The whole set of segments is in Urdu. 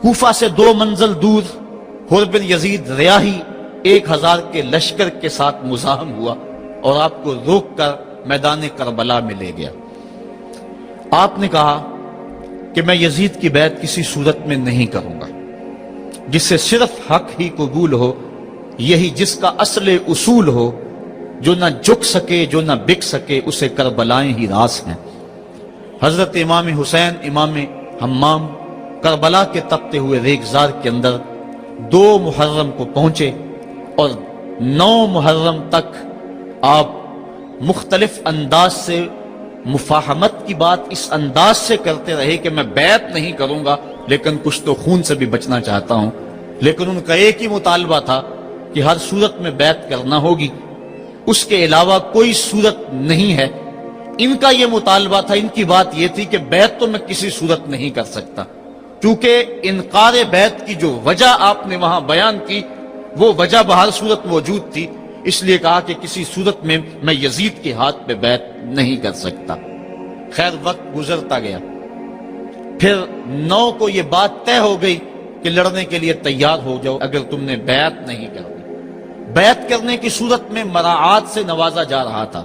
کوفہ سے 2 منزل دور حر بن یزید ریاحی 1000 کے لشکر کے ساتھ مزاحم ہوا اور آپ کو روک کر میدان کربلا میں لے گیا۔ آپ نے کہا کہ میں یزید کی بیعت کسی صورت میں نہیں کروں گا، جس سے صرف حق ہی قبول ہو، یہی جس کا اصل اصول ہو، جو نہ جھک سکے جو نہ بک سکے، اسے کربلائیں ہی راس ہیں۔ حضرت امام حسین امام حمام کربلا کے تپتے ہوئے ریگزار کے اندر 2 محرم کو پہنچے اور 9 محرم تک آپ مختلف انداز سے مفاہمت کی بات اس انداز سے کرتے رہے کہ میں بیعت نہیں کروں گا لیکن کچھ تو خون سے بھی بچنا چاہتا ہوں، لیکن ان کا ایک ہی مطالبہ تھا کہ ہر صورت میں بیعت کرنا ہوگی، اس کے علاوہ کوئی صورت نہیں ہے۔ ان کا یہ مطالبہ تھا، ان کی بات یہ تھی کہ بیعت تو میں کسی صورت نہیں کر سکتا، کیونکہ انکار بیعت کی جو وجہ آپ نے وہاں بیان کی وہ وجہ بہر صورت موجود تھی، اس لیے کہا کہ کسی صورت میں میں یزید کے ہاتھ پہ بیعت نہیں کر سکتا۔ خیر وقت گزرتا گیا، پھر 9 کو یہ بات طے ہو گئی کہ لڑنے کے لیے تیار ہو جاؤ اگر تم نے بیعت نہیں کرنی۔ بیعت کرنے کی صورت میں مراعات سے نوازا جا رہا تھا،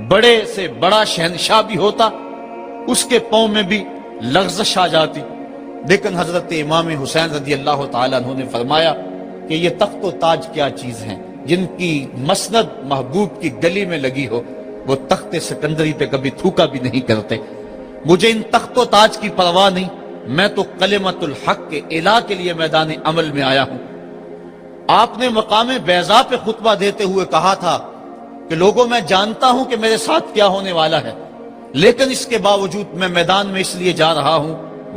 بڑے سے بڑا شہنشاہ بھی ہوتا اس کے پاؤں میں بھی لغزش آ جاتی، لیکن حضرت امام حسین رضی اللہ تعالیٰ عنہ نے فرمایا کہ یہ تخت و تاج کیا چیز ہیں، جن کی مسند محبوب کی گلی میں لگی ہو وہ تخت سکندری پہ کبھی تھوکا بھی نہیں کرتے، مجھے ان تخت و تاج کی پرواہ نہیں، میں تو کلمت الحق کے اعلیٰ کے لیے میدان عمل میں آیا ہوں۔ آپ نے مقام بیضا پہ خطبہ دیتے ہوئے کہا تھا کہ لوگوں میں جانتا ہوں کہ میرے ساتھ کیا ہونے والا ہے، لیکن اس کے باوجود میں میدان میں اس لیے جا رہا ہوں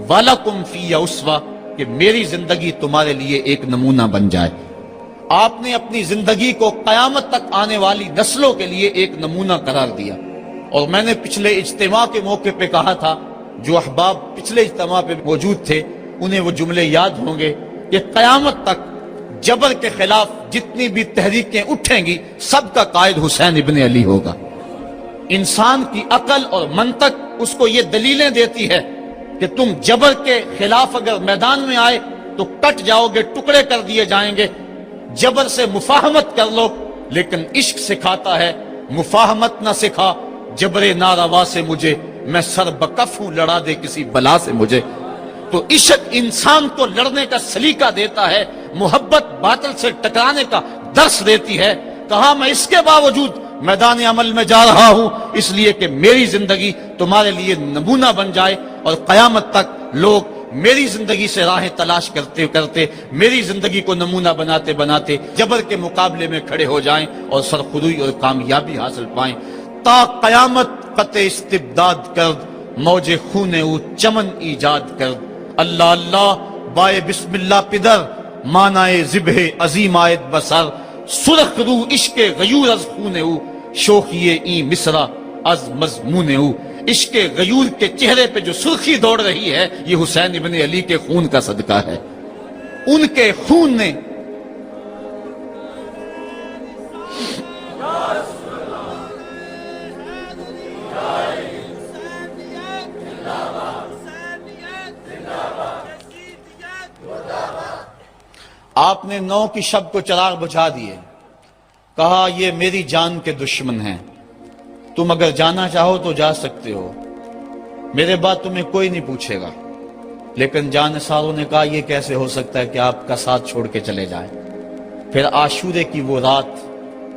وَلَكُمْ فِيَّ أُسْوَةٌ کہ میری زندگی تمہارے لیے ایک نمونہ بن جائے۔ آپ نے اپنی زندگی کو قیامت تک آنے والی نسلوں کے لیے ایک نمونہ قرار دیا، اور میں نے پچھلے اجتماع کے موقع پہ کہا تھا، جو احباب پچھلے اجتماع پہ موجود تھے انہیں وہ جملے یاد ہوں گے کہ قیامت تک جبر کے خلاف جتنی بھی تحریکیں اٹھیں گی سب کا قائد حسین ابن علی ہوگا۔ انسان کی عقل اور منطق اس کو یہ دلیلیں دیتی ہے کہ تم جبر کے خلاف اگر میدان میں آئے تو کٹ جاؤ گے، ٹکڑے کر دیے جائیں گے۔ جبر سے مفاہمت کر لو، لیکن عشق سکھاتا ہے مفاہمت نہ سکھا، جبر ناروا سے مجھے، میں سر بکف ہوں، لڑا دے کسی بلا سے مجھے۔ تو عشق انسان کو لڑنے کا سلیقہ دیتا ہے، محبت باطل سے ٹکرانے کا درس دیتی ہے۔ کہا میں اس کے باوجود میدان عمل میں جا رہا ہوں اس لیے کہ میری زندگی تمہارے لیے نمونہ بن جائے، اور قیامت تک لوگ میری زندگی سے راہیں تلاش کرتے کرتے میری زندگی کو نمونہ بناتے بناتے جبر کے مقابلے میں کھڑے ہو جائیں اور سرخروئی اور کامیابی حاصل پائیں۔ تا قیامت قطع استبداد کرد، موج خون او چمن ایجاد کرد۔ اللہ اللہ بائے بسم اللہ پدر، مانائے ذبح عظیم آیت بسر۔ سرخ رو عشق غیور از خون او، شوخی این مصرع از مضمون او۔ عشق غیور کے چہرے پہ جو سرخی دوڑ رہی ہے یہ حسین ابن علی کے خون کا صدقہ ہے۔ ان کے خون نے آپ نے 9 کی شب کو چراغ بجھا دیے، کہا یہ میری جان کے دشمن ہیں، تم اگر جانا چاہو تو جا سکتے ہو، میرے بعد تمہیں کوئی نہیں پوچھے گا۔ لیکن جانثاروں نے کہا یہ کیسے ہو سکتا ہے کہ آپ کا ساتھ چھوڑ کے چلے جائیں۔ پھر عاشورے کی وہ رات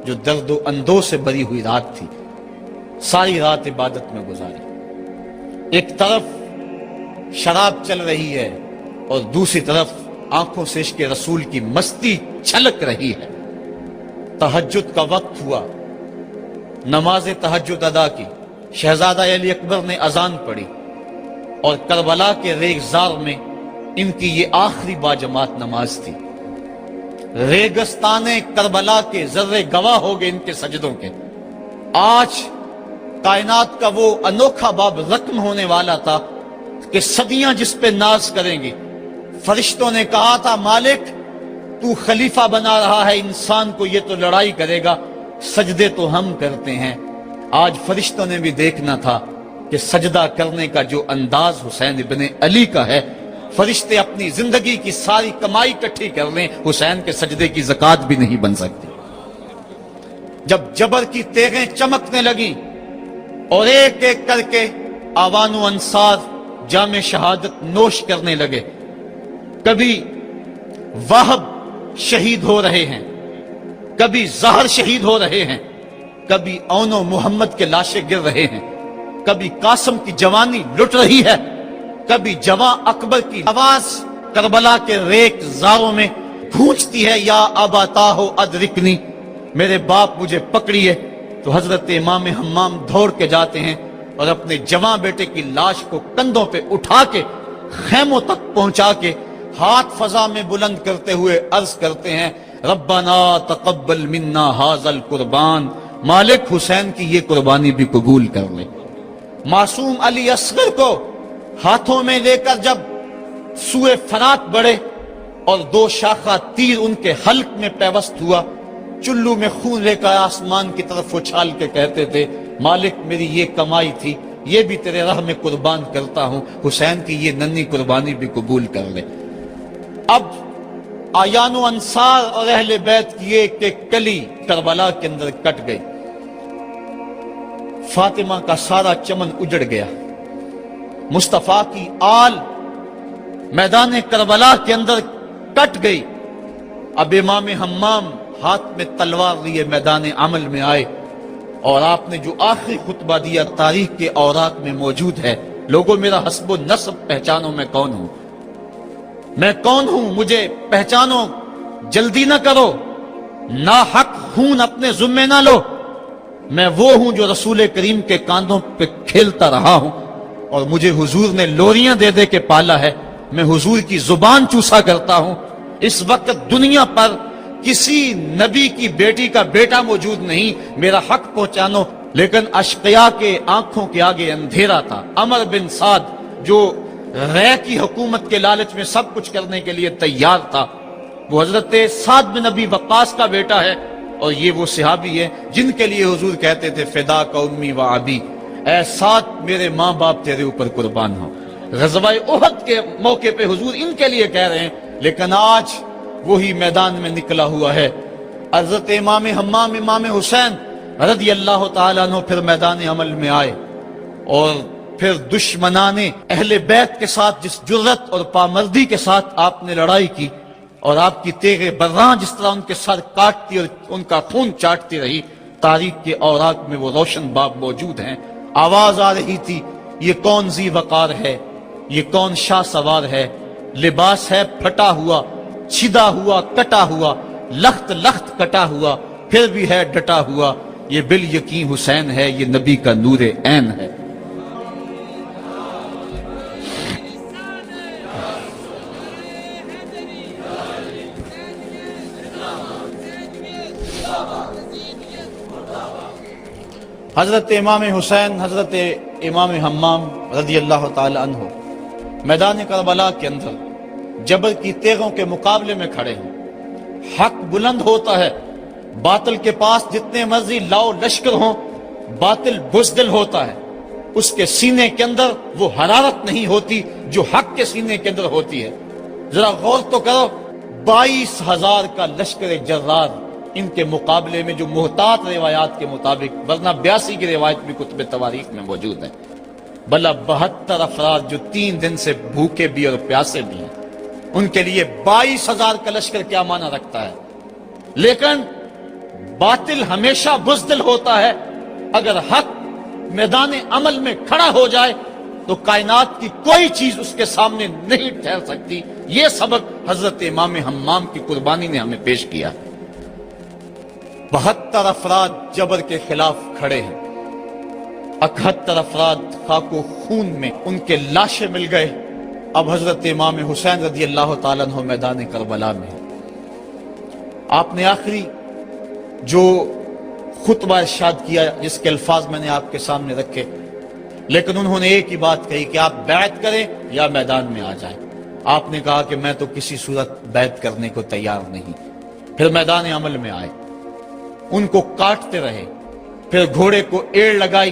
جو درد و اندوہ سے بری ہوئی رات تھی، ساری رات عبادت میں گزاری۔ ایک طرف شراب چل رہی ہے اور دوسری طرف آنکھوں سے عشق رسول کی مستی چھلک رہی ہے۔ تہجد کا وقت ہوا، نماز تہجد ادا کی، شہزادہ علی اکبر نے اذان پڑھی، اور کربلا کے ریگزار میں ان کی یہ آخری باجماعت نماز تھی۔ ریگستان کربلا کے ذرے گواہ ہو گئے ان کے سجدوں کے۔ آج کائنات کا وہ انوکھا باب رقم ہونے والا تھا کہ صدیاں جس پہ ناز کریں گی۔ فرشتوں نے کہا تھا مالک تو خلیفہ بنا رہا ہے انسان کو، یہ تو لڑائی کرے گا، سجدے تو ہم کرتے ہیں۔ آج فرشتوں نے بھی دیکھنا تھا کہ سجدہ کرنے کا جو انداز حسین ابن علی کا ہے فرشتے اپنی زندگی کی ساری کمائی اکٹھی کر لیں، حسین کے سجدے کی زکات بھی نہیں بن سکتی۔ جب جبر کی تیغیں چمکنے لگیں اور ایک ایک کر کے آوان و انصار جام شہادت نوش کرنے لگے، کبھی واہب شہید ہو رہے ہیں، کبھی زہر شہید ہو رہے ہیں، کبھی اون و محمد کے لاشیں گر رہے ہیں، کبھی قاسم کی جوانی لٹ رہی ہے، کبھی جواں اکبر کی آواز کربلا کے ریک زاروں میں گونجتی ہے، یا ابا طاہو ادرکنی، میرے باپ مجھے پکڑیے۔ تو حضرت امام حمام دوڑ کے جاتے ہیں اور اپنے جواں بیٹے کی لاش کو کندھوں پہ اٹھا کے خیموں تک پہنچا کے ہاتھ فضا میں بلند کرتے ہوئے عرض کرتے ہیں، ربنا تقبل منا ھذا القربان، مالک حسین کی یہ قربانی بھی قبول کر لے۔ معصوم علی اصغر کو ہاتھوں میں لے کر جب سوئے فرات بڑھے اور دو شاخہ تیر ان کے حلق میں پیوست ہوا، چلو میں خون لے کر آسمان کی طرف اچھال کے کہتے تھے، مالک میری یہ کمائی تھی، یہ بھی تیرے راہ میں قربان کرتا ہوں، حسین کی یہ ننھی قربانی بھی قبول کر لے۔ اب آیان و انصار اور اہل بیت کی ایک ایک کلی کربلا کے اندر کٹ گئی، فاطمہ کا سارا چمن اجڑ گیا، مصطفیٰ کی آل میدان کربلا کے اندر کٹ گئی۔ اب امام حمام ہاتھ میں تلوار لیے میدان عمل میں آئے اور آپ نے جو آخری خطبہ دیا تاریخ کے اوراق میں موجود ہے، لوگوں میرا حسب و نسب پہچانو، میں کون ہوں، میں کون ہوں، مجھے پہچانو، جلدی نہ کرو، ناحق خون اپنے ذمے نہ لو، میں وہ ہوں جو رسول کریم کے کاندھوں پہ کھیلتا رہا ہوں اور مجھے حضور نے لوریاں دے دے کے پالا ہے، میں حضور کی زبان چوسا کرتا ہوں۔ اس وقت دنیا پر کسی نبی کی بیٹی کا بیٹا موجود نہیں، میرا حق پہنچانو۔ لیکن اشقیاء کے آنکھوں کے آگے اندھیرا تھا۔ عمر بن سعد جو رے کی حکومت کے لالچ میں سب کچھ کرنے کے لیے تیار تھا، وہ حضرت سعد بن ابی وقاص کا بیٹا ہے، اور یہ وہ صحابی ہے جن کے لیے حضور کہتے تھے فدا کا امی و ابی، اے سعد میرے ماں باپ تیرے اوپر قربان ہوں۔ غزوہ احد کے موقع پہ حضور ان کے لیے کہہ رہے ہیں، لیکن آج وہی میدان میں نکلا ہوا ہے۔ حضرت امام حمام امام حسین رضی اللہ تعالیٰ عنہ پھر میدان عمل میں آئے، اور پھر دشمنان اہل بیت کے ساتھ جس جرت اور پامردی کے ساتھ آپ نے لڑائی کی، اور آپ کی تیغ براں جس طرح ان کے سر کاٹتی اور ان کا خون چاٹتی رہی، تاریخ کے اوراق میں وہ روشن باب موجود ہیں۔ آواز آ رہی تھی، یہ کون ذی وقار ہے، یہ کون شاہ سوار ہے، لباس ہے پھٹا ہوا، چھدا ہوا، کٹا ہوا، لخت لخت کٹا ہوا، پھر بھی ہے ڈٹا ہوا، یہ بال یقین حسین ہے، یہ نبی کا نور عین ہے۔ حضرت امام حسین حضرت امام حمام رضی اللہ تعالی عنہ میدان کربلا کے اندر جبر کی تیغوں کے مقابلے میں کھڑے ہیں۔ حق بلند ہوتا ہے، باطل کے پاس جتنے مرضی لاؤ لشکر ہوں، باطل بزدل ہوتا ہے، اس کے سینے کے اندر وہ حرارت نہیں ہوتی جو حق کے سینے کے اندر ہوتی ہے۔ ذرا غور تو کرو، 22,000 کا لشکر جرار ان کے مقابلے میں، جو محتاط روایات کے مطابق، ورنہ 82 کی روایت بھی کتب تواریخ میں موجود ہے، بلا 72 افراد جو 3 دن سے بھوکے بھی اور پیاسے بھی ہیں، ان کے لیے 22,000 کا لشکر کیا معنی رکھتا ہے۔ لیکن باطل ہمیشہ بزدل ہوتا ہے، اگر حق میدان عمل میں کھڑا ہو جائے تو کائنات کی کوئی چیز اس کے سامنے نہیں ٹھہر سکتی۔ یہ سبق حضرت امام حمام کی قربانی نے ہمیں پیش کیا۔ 72 افراد جبر کے خلاف کھڑے ہیں، 71 افراد خاک و خون میں ان کے لاشیں مل گئے۔ اب حضرت امام حسین رضی اللہ تعالیٰ عنہ میدان کربلا میں ہیں۔ آپ نے آخری جو خطبہ ارشاد کیا، جس کے الفاظ میں نے آپ کے سامنے رکھے، لیکن انہوں نے ایک ہی بات کہی کہ آپ بیعت کریں یا میدان میں آ جائیں۔ آپ نے کہا کہ میں تو کسی صورت بیعت کرنے کو تیار نہیں۔ پھر میدان عمل میں آئے، ان کو کاٹتے رہے، پھر گھوڑے کو ایڑ لگائی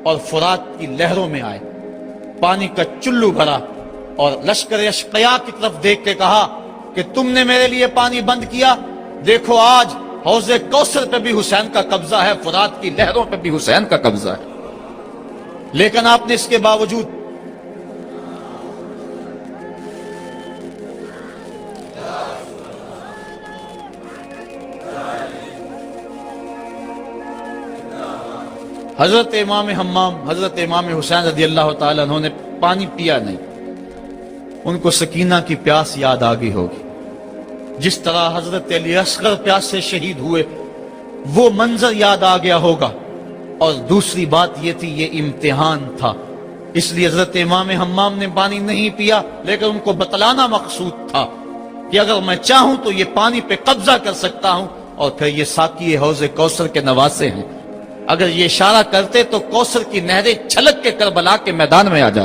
اور فرات کی لہروں میں آئے، پانی کا چلو بھرا اور لشکر اشقیا کی طرف دیکھ کے کہا کہ تم نے میرے لیے پانی بند کیا، دیکھو آج حوض کوثر پہ بھی حسین کا قبضہ ہے، فرات کی لہروں پہ بھی حسین کا قبضہ ہے۔ لیکن آپ نے اس کے باوجود حضرت امام حمام، حضرت امام حسین رضی اللہ تعالیٰ عنہ نے پانی پیا نہیں۔ ان کو سکینہ کی پیاس یاد آ گئی ہوگی، جس طرح حضرت علی اصغر پیاس سے شہید ہوئے، وہ منظر یاد آ گیا ہوگا۔ اور دوسری بات یہ تھی، یہ امتحان تھا، اس لیے حضرت امام حمام نے پانی نہیں پیا، لیکن ان کو بتلانا مقصود تھا کہ اگر میں چاہوں تو یہ پانی پہ قبضہ کر سکتا ہوں، اور پھر یہ ساقی حوض کوثر کے نواسے ہیں، اگر یہ اشارہ کرتے تو کوثر کی نہریں چھلک کے کربلا کے میدان میں آ جاتی۔